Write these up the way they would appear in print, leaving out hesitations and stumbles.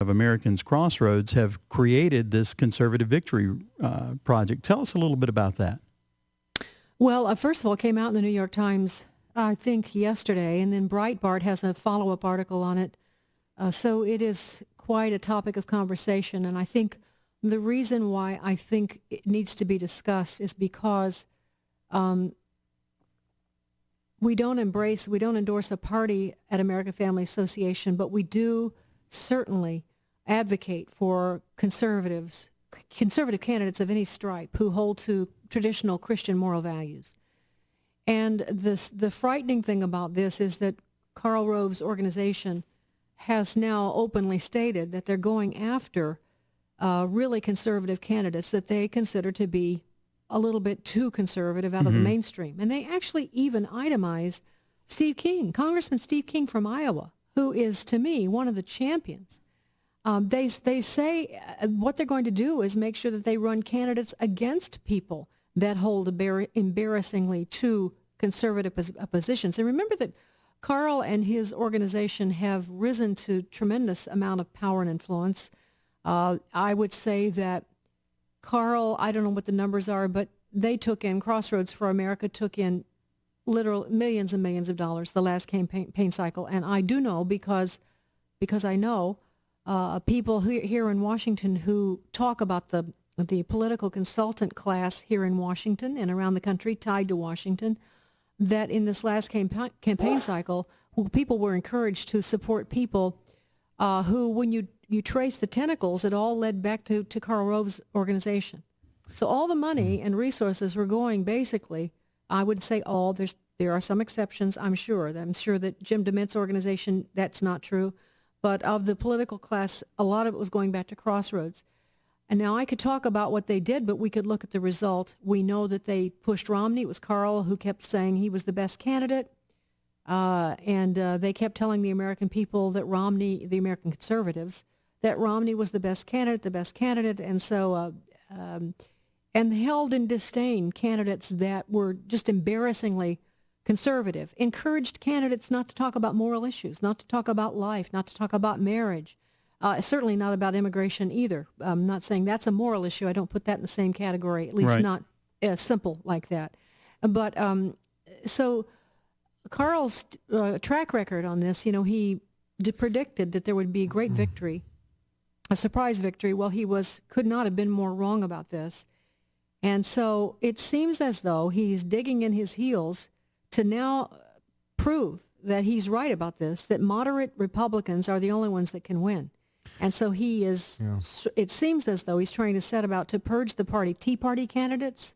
of Americans, Crossroads, have created this Conservative Victory Project. Tell us a little bit about that. Well, first of all, it came out in the New York Times, I think, yesterday, and then Breitbart has a follow-up article on it. So it is quite a topic of conversation, and I think the reason why I think it needs to be discussed is because we don't endorse a party at American Family Association, but we do certainly advocate for conservative candidates of any stripe who hold to traditional Christian moral values. And the frightening thing about this is that Karl Rove's organization has now openly stated that they're going after really conservative candidates that they consider to be a little bit too conservative out of the mainstream. And they actually even itemize Steve King, Congressman Steve King from Iowa, who is, to me, one of the champions. They say what they're going to do is make sure that they run candidates against people that hold embarrassingly too conservative positions. And remember that Karl and his organization have risen to tremendous amount of power and influence. I would say that Karl, I don't know what the numbers are, but they took in, Crossroads for America took in literal millions and millions of dollars the last campaign cycle. And I do know because I know people here in Washington who talk about the political consultant class here in Washington and around the country tied to Washington, that in this last campaign cycle, people were encouraged to support people who, when you trace the tentacles, it all led back to Karl Rove's organization. So all the money and resources were going basically, I would say all, there are some exceptions, I'm sure. I'm sure that Jim DeMint's organization, that's not true. But of the political class, a lot of it was going back to Crossroads. And now I could talk about what they did, but we could look at the result. We know that they pushed Romney. It was Karl who kept saying he was the best candidate. And they kept telling the American people that Romney, the American conservatives, that Romney was the best candidate. And so, and held in disdain candidates that were just embarrassingly conservative, encouraged candidates not to talk about moral issues, not to talk about life, not to talk about marriage, certainly not about immigration either. I'm not saying that's a moral issue. I don't put that in the same category, at least not simple like that. But so Karl's track record on this, he predicted that there would be a great victory, a surprise victory. Well, he could not have been more wrong about this. And so it seems as though he's digging in his heels to now prove that he's right about this, that moderate Republicans are the only ones that can win. And so he is, it seems as though he's trying to set about to purge the Tea Party candidates,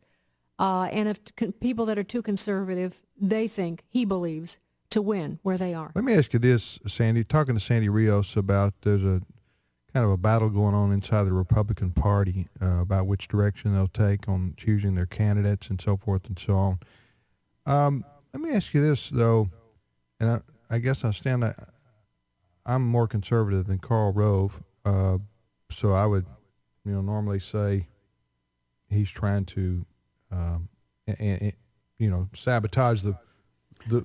and if people that are too conservative, they think, he believes, to win where they are. Let me ask you this, Sandy. Talking to Sandy Rios about there's a kind of a battle going on inside the Republican Party about which direction they'll take on choosing their candidates and so forth and so on. Let me ask you this, though, and I guess I'm more conservative than Karl Rove, so I would, normally say he's trying to, sabotage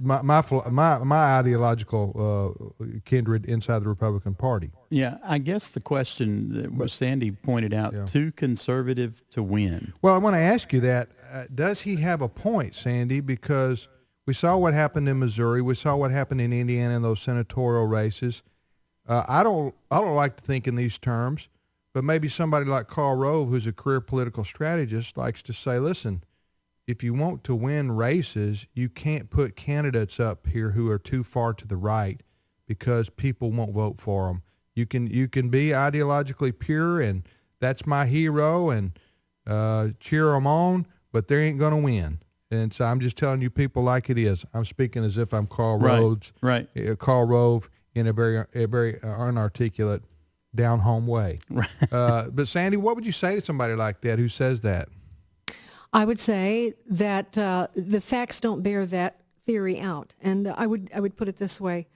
my ideological kindred inside the Republican Party. Yeah, I guess the question that Sandy pointed out, too conservative to win. Well, I want to ask you that. Does he have a point, Sandy? Because we saw what happened in Missouri. We saw what happened in Indiana in those senatorial races. I don't like to think in these terms, but maybe somebody like Karl Rove, who's a career political strategist, likes to say, listen, if you want to win races, you can't put candidates up here who are too far to the right because people won't vote for them. You can be ideologically pure, and that's my hero, and cheer them on, but they ain't going to win. And so I'm just telling you people like it is. I'm speaking as if I'm Karl Rove, Karl Rove in a very unarticulate, down-home way. Right. But Sandy, what would you say to somebody like that who says that? I would say that the facts don't bear that theory out, and I would put it this way: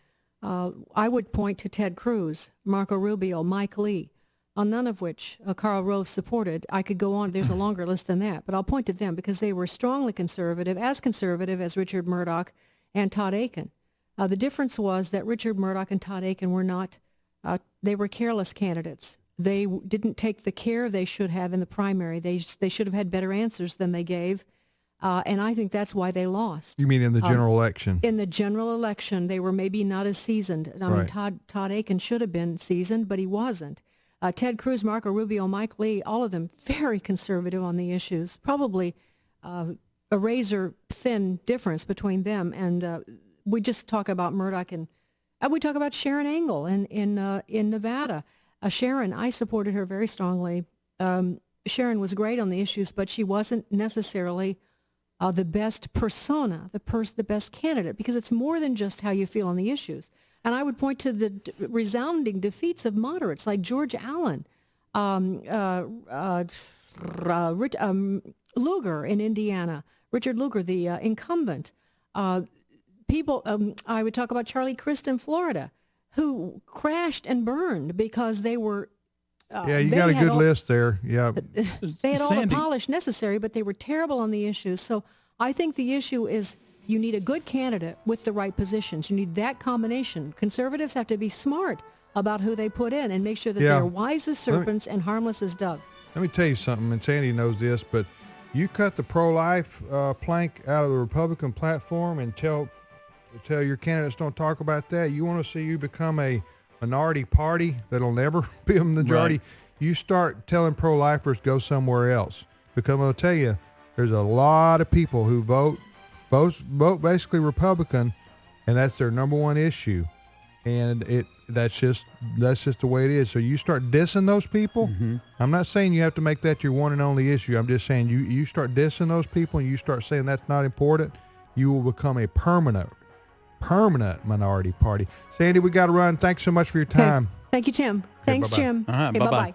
I would point to Ted Cruz, Marco Rubio, Mike Lee, none of which Karl Rove supported. I could go on. There's a longer list than that, but I'll point to them because they were strongly conservative as Richard Murdoch and Todd Akin. The difference was that Richard Murdoch and Todd Akin were not they were careless candidates. They didn't take the care they should have in the primary. They should have had better answers than they gave, and I think that's why they lost. You mean in the general election? In the general election, they were maybe not as seasoned. I mean, Todd Aiken should have been seasoned, but he wasn't. Ted Cruz, Marco Rubio, Mike Lee, all of them very conservative on the issues. Probably a razor-thin difference between them. And we just talk about Murdoch, and we talk about Sharon Angle in Nevada. Sharon, I supported her very strongly. Sharon was great on the issues, but she wasn't necessarily the best persona, the best candidate, because it's more than just how you feel on the issues. And I would point to the resounding defeats of moderates like George Allen, Lugar in Indiana, Richard Lugar, the incumbent. I would talk about Charlie Crist in Florida, who crashed and burned because they were. You got a good list there. Yeah, they had all the polish necessary, but they were terrible on the issues. So I think the issue is you need a good candidate with the right positions. You need that combination. Conservatives have to be smart about who they put in and make sure that they're wise as serpents and harmless as doves. Let me tell you something, and Sandy knows this, but you cut the pro-life plank out of the Republican platform and tell your candidates don't talk about that. You want to see you become a minority party that'll never be a majority. Right. You start telling pro-lifers go somewhere else, because I'm going to tell you, there's a lot of people who vote basically Republican, and that's their number one issue, and that's just the way it is. So you start dissing those people. Mm-hmm. I'm not saying you have to make that your one and only issue. I'm just saying you start dissing those people and you start saying that's not important, you will become a permanent minority party. Sandy, we got to run. Thanks so much for your time. Okay. Thank you, Tim. Thanks, bye-bye. Jim. Bye-bye. Bye-bye.